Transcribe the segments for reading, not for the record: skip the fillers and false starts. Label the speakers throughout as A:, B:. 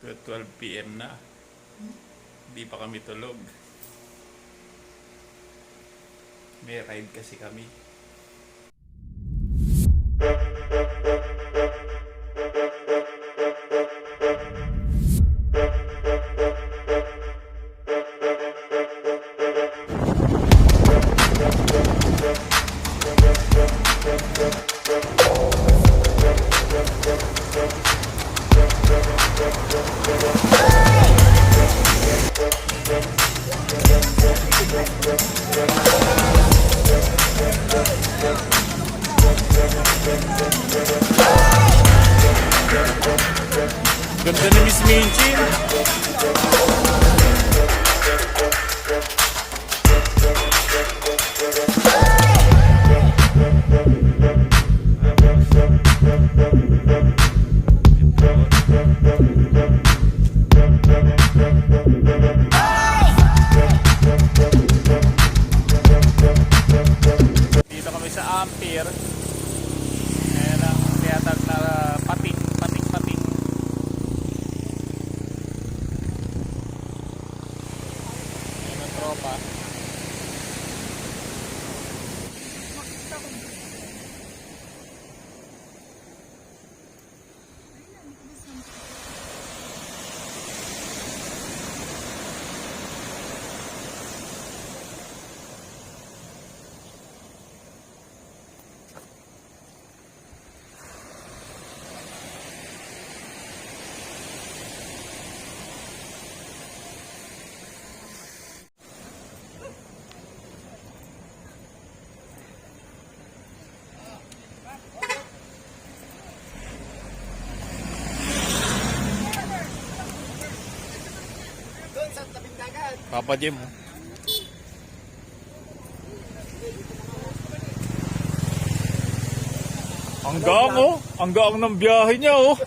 A: 12 PM na. Hindi pa kami tulog. May ride kasi kami. Ganda ni Miss Minchin. Dito kami sa Ampere. Ayan ang tiyatag na pating. Ayan ang tropa. Papa Jim. Ang gaang oh. Ang gaang ng biyahe niya oh.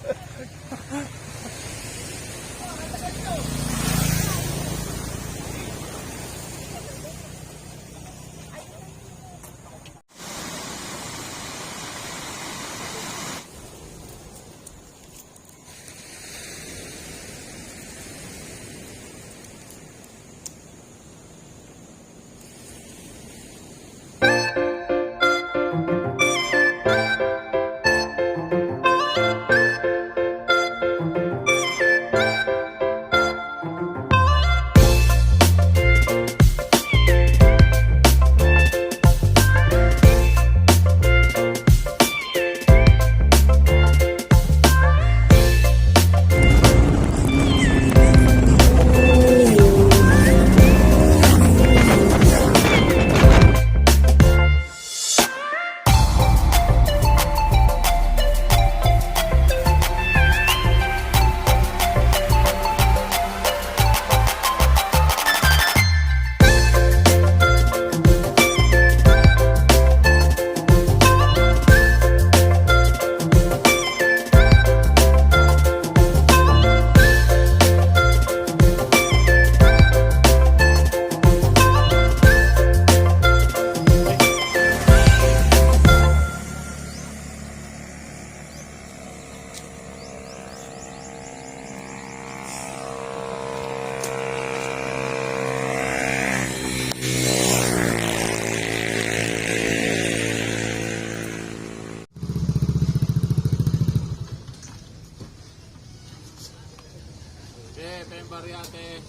A: Ate.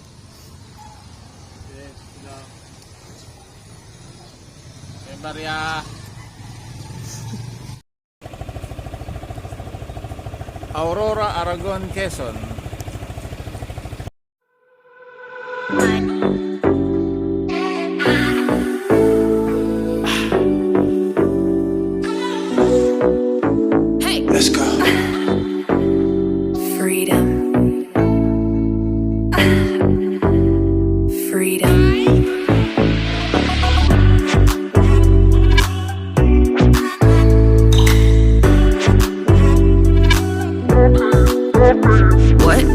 A: Maria Aurora, Aragon, Quezon.
B: Hey, let's go. Freedom. Freedom. What?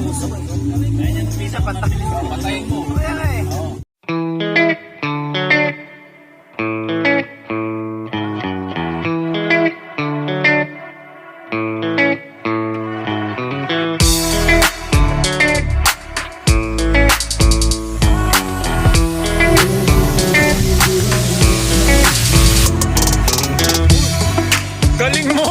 A: Ayan yung pisa, patayin mo. Galing mo!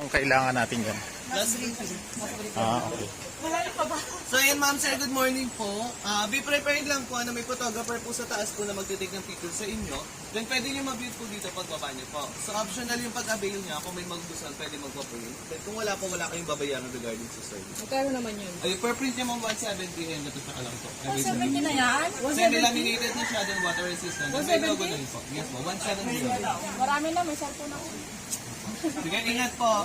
A: Kailangan natin yan. Okay.
C: So yun ma'am sir, good morning po. Be prepared lang po na may photographer po sa taas po na magtitake ng picture sa inyo. Then pwede nyo mag-view po dito pagbaba nyo po. So optional yung pag-avail niya, kung may magbusan pwede magpa-print. Then kung wala po, wala kayong babayaran regarding sa service.
D: Magkano naman yun?
C: Ay, per print niya ma'am 170 and ito sa lang po.
D: 170 na yan?
C: Semi-laminated na siya, then water resistant. Then may logo na rin po. Yes po, 170.
D: Marami na, may cellphone ako.
C: Sige, ingat po.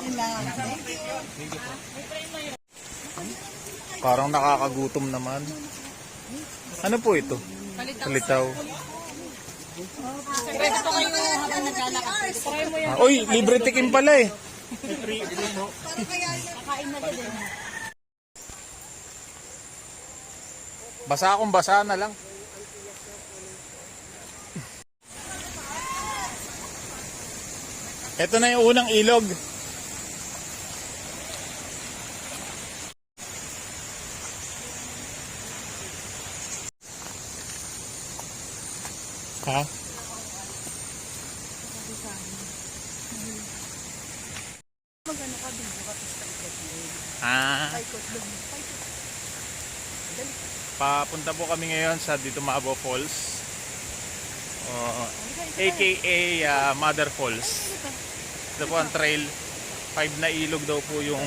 A: Parang nakakagutom naman. Ano po ito? Palitaw.
D: Pwede pa kayo habang naglalakad. Try mo yan.
A: Uy, libre tikim pala eh.
D: Kakain na din.
A: Basa akong basa na lang. Ito na yung unang ilog. Ha? Papunta po kami ngayon sa Dipaculao Falls. AKA Mother Falls. Ito po ang trail. 5 na ilog daw po yung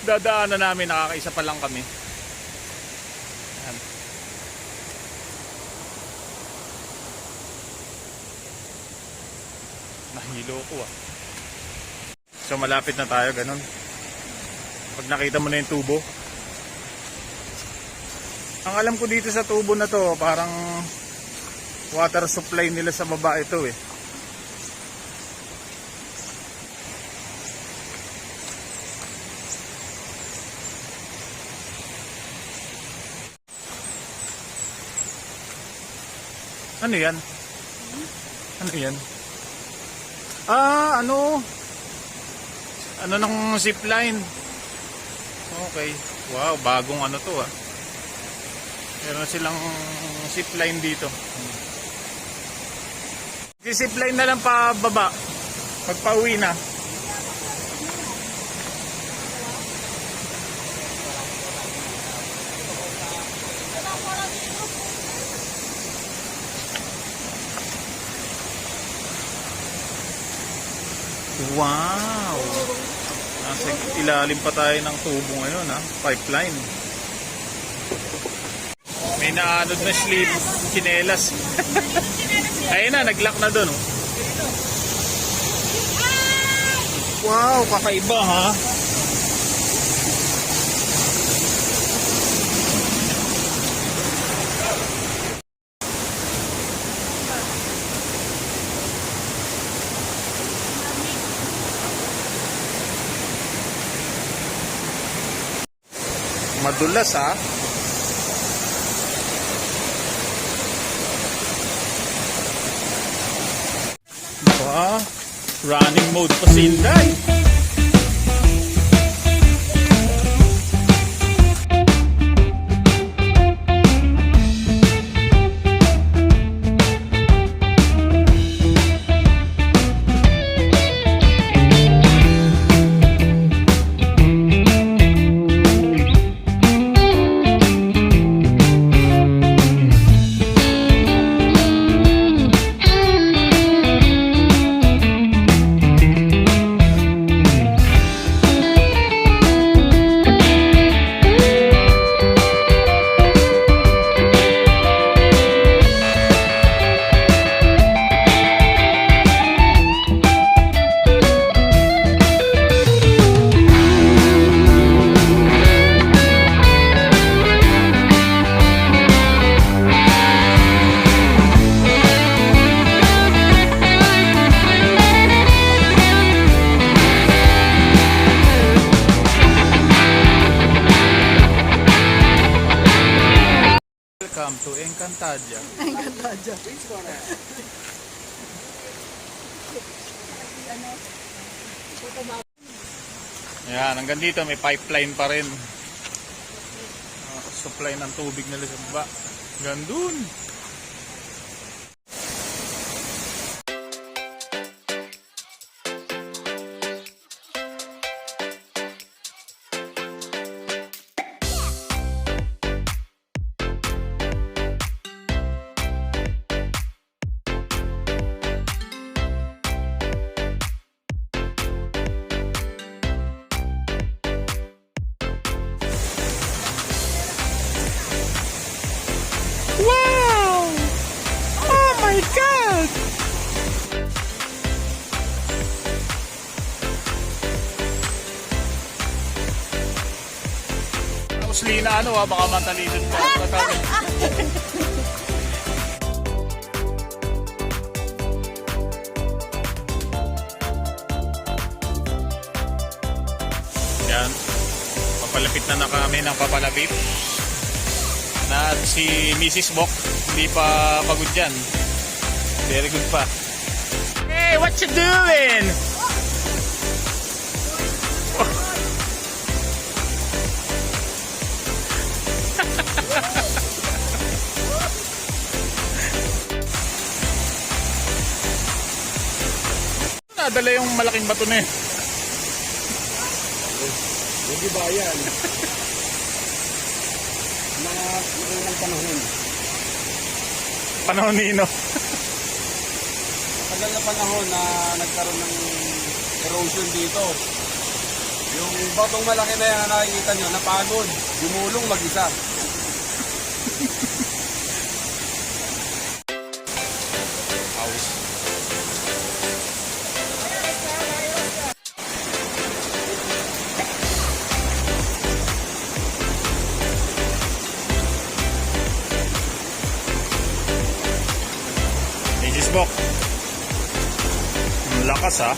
A: dadaanan namin. Nakakaisa pa lang kami. Ayan. Nahilo ko ah. So malapit na tayo, ganun. Pag nakita mo na yung tubo. Ang alam ko dito sa tubo na to, parang water supply nila sa baba ito eh. Ano yan? Ano yan? Ah, ano? Ano ng zipline? Okay. Wow, bagong ano to ah. Meron silang zipline dito. Zipline na lang pa baba. Pag pauwi na. Wow! Nasa ilalim pa tayo ng tubo ngayon ha. Pipeline. May naanod na slip. Chinelas. Ayun na, nag-lock na doon. Oh. Wow, kakaiba ha. Madulas ha. Ba, running mode pa si Inday. Welcome to Encantadia.
D: Encantadia.
A: Yan, hanggang dito may pipeline pa rin. Supply ng tubig nila sa baba. Hanggang dun. Wow! Oh my God! Tapos Lina, ano ha? Baka matalidod ka. Yan. Papalapit na kami ng papalapit. At si Mrs. Bok hindi pa pagod dyan. Very good pa. Hey, what you doing? Nadala yung malaking bato na yun.
E: Hindi ba yan? Mga unang panahon.
A: Panahon nino.
E: Tagal na panahon na nagkaroon ng erosion dito. Yung batong malaki na yan na nakikita nyo, napagod. Gumulong mag-isa.
A: House. Mrs. Bok. Ang lakas ha.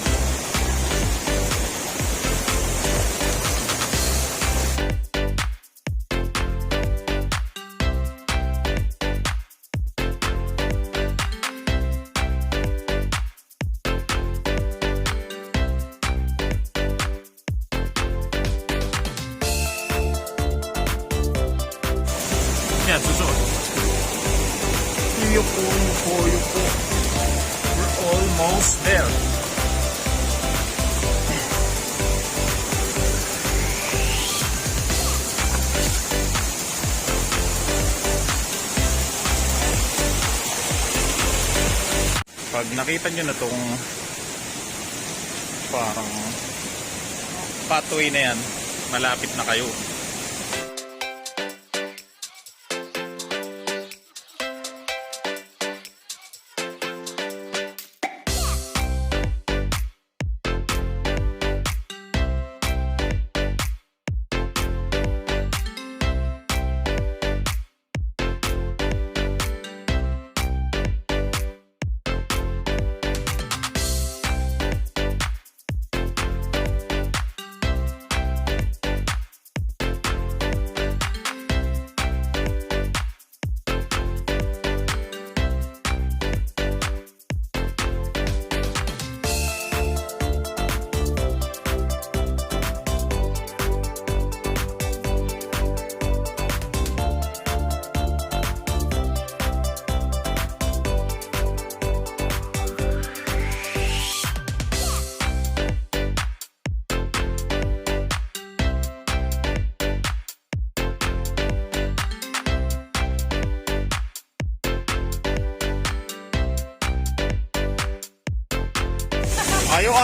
A: almost there. Pag nakita nyo na tong parang pathway na yan, malapit na kayo.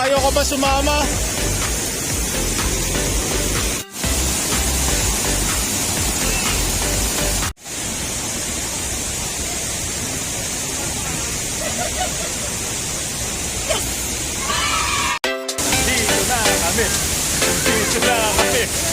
A: Ayaw ka ba sumama? Dito na kami.